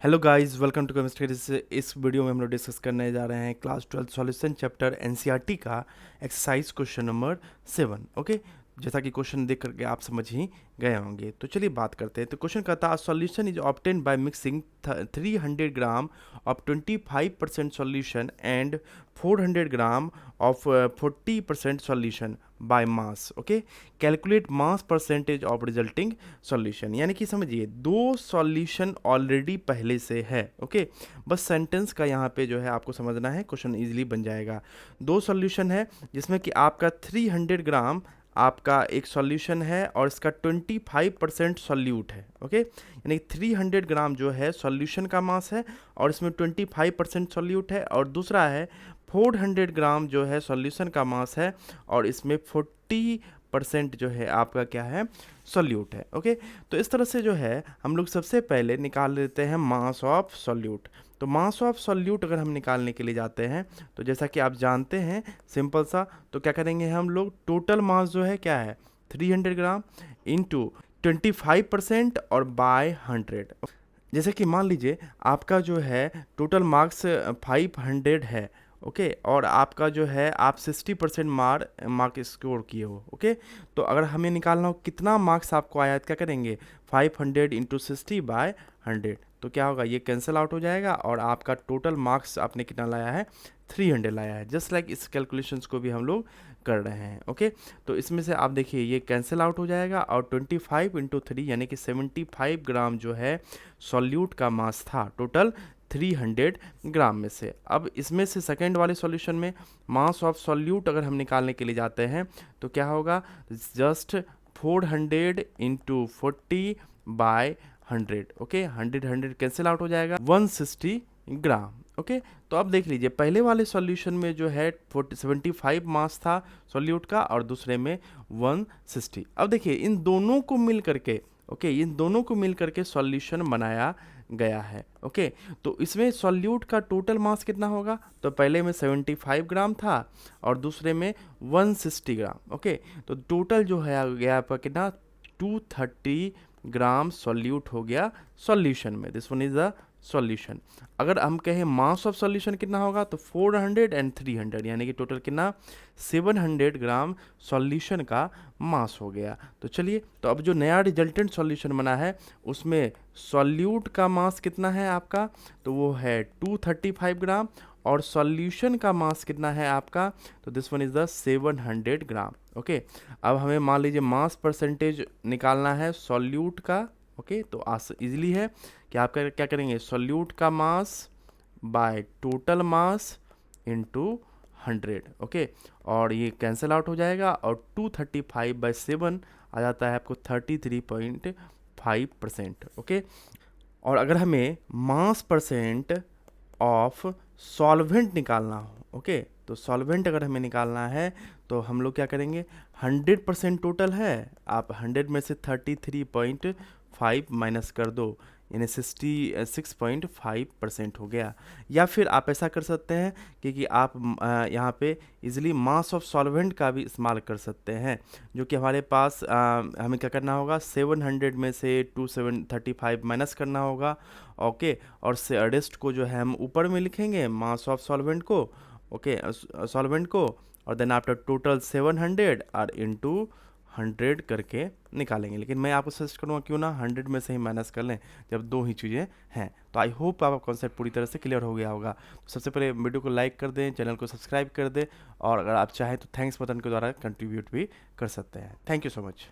Hello guys, welcome to chemistry. इस video में हम लोग डिस्कस करने जा रहे हैं क्लास 12 सॉल्यूशन चैप्टर एनसीईआरटी का एक्सरसाइज क्वेश्चन नंबर 7। ओके, जैसा कि क्वेश्चन देख करके आप समझ ही गए होंगे। तो चलिए बात करते हैं। तो क्वेश्चन कहता है solution is obtain by mixing 300 gram of 25% solution and 400 gram of 40% solution by mass. Okay, calculate mass percentage of resulting solution. यानी कि समझिए दो सॉल्यूशन ऑलरेडी पहले से है। ओके, बस सेंटेंस का यहाँ पे जो है आपको समझना है, क्वेश्चन इजीली बन जाएगा। दो सॉल्यूशन है जिसमें कि आपका 300 ग्राम आपका एक सॉल्यूशन है और इसका 25% सॉल्यूट है। ओके, यानी 300 ग्राम जो है सॉल्यूशन का मास है और इसमें 25% सॉल्यूट है, और दूसरा है 400 ग्राम जो है सॉल्यूशन का मास है और इसमें 40% जो है आपका क्या है, सॉल्यूट है। ओके, तो इस तरह से जो है हम लोग सबसे पहले निकाल लेते हैं मास ऑफ सॉल्यूट। तो मास ऑफ सॉल्यूट अगर हम निकालने के लिए जाते हैं तो जैसा कि आप जानते हैं सिंपल सा, तो क्या करेंगे हम लोग, टोटल मास जो है क्या है 300 ग्राम इंटू 25% और बाय 100। जैसे कि मान लीजिए आपका जो है टोटल मार्क्स 500 है। ओके, और आपका जो है आप 60% मार्क स्कोर किए हो। ओके, तो अगर हमें निकालना हो कितना मार्क्स आपको आया तो क्या करेंगे, 500 इंटू 60 बाय 100। तो क्या होगा, ये कैंसिल आउट हो जाएगा और आपका टोटल मार्क्स आपने कितना लाया है, 300 लाया है। जस्ट लाइक इस कैलकुलेशंस को भी हम लोग कर रहे हैं। ओके, तो इसमें से आप देखिए ये कैंसिल आउट हो जाएगा और 25 इंटू 3 यानी कि 75 ग्राम जो है सॉल्यूट का मास था टोटल 300 ग्राम में से। अब इसमें से सेकेंड वाले सॉल्यूशन में मास ऑफ सॉल्यूट अगर हम निकालने के लिए जाते हैं तो क्या होगा, just 400 into 40 by 100। Okay, 100 cancel out हो जाएगा, 160 ग्राम। ओके, तो अब देख लीजिए पहले वाले सॉल्यूशन में जो है 75 मास था सॉल्यूट का और दूसरे में 160। अब देखिए इन दोनों को मिल करके, ओके, इन दोनों को मिल करके सॉल्यूशन बनाया गया है। ओके, तो इसमें सॉल्यूट का टोटल मास कितना होगा, तो पहले में 75 ग्राम था और दूसरे में 160 ग्राम। ओके, तो टोटल जो है आ गया आपका कितना, 230 ग्राम सॉल्यूट हो गया सॉल्यूशन में। This one is the solution. अगर हम कहें मास ऑफ सॉल्यूशन कितना होगा तो 400 एंड 300 यानी कि टोटल कितना, 700 ग्राम सॉल्यूशन का मास हो गया। तो चलिए, तो अब जो नया रिजल्टेंट सॉल्यूशन बना है उसमें सॉल्यूट का मास कितना है आपका, तो वो है 235 ग्राम और सॉल्यूशन का मास कितना है आपका, तो this one is the 700 gram. Okay, अब हमें मान लीजिए मास परसेंटेज निकालना है सॉल्यूट का। ओके, तो इजीली है कि आप क्या करेंगे, सॉल्यूट का mass by total mass into 100। Okay, और ये कैंसिल आउट हो जाएगा और 235/7 आ जाता है आपको 33.5%। ओके, और अगर हमें मास परसेंट ऑफ सॉल्वेंट निकालना हो, ओके, तो सॉल्वेंट अगर हमें निकालना है तो हम लोग क्या करेंगे, 100% टोटल है, आप 100 में से 33.5 माइनस कर दो यानी 66.5% हो गया। या फिर आप ऐसा कर सकते हैं कि आप यहाँ पे इजीली मास ऑफ सॉल्वेंट का भी इस्तेमाल कर सकते हैं, जो कि हमारे पास हमें क्या करना होगा, 700 में से 235 माइनस करना होगा। ओके, और से रेस्ट को जो है हम ऊपर में लिखेंगे मास ऑफ सॉल्वेंट को। ओके, सॉल्वेंट को, और देन आफ्टर टोटल 700 और इंटू 100 करके निकालेंगे। लेकिन मैं आपको सजेस्ट करूँगा क्यों ना 100 में से ही माइनस कर लें जब दो ही चीज़ें हैं। तो आई होप आपका कॉन्सेप्ट पूरी तरह से क्लियर हो गया होगा। तो सबसे पहले वीडियो को लाइक कर दें, चैनल को सब्सक्राइब कर दें, और अगर आप चाहें तो थैंक्स बटन के द्वारा कंट्रीब्यूट भी कर सकते हैं। Thank you so much.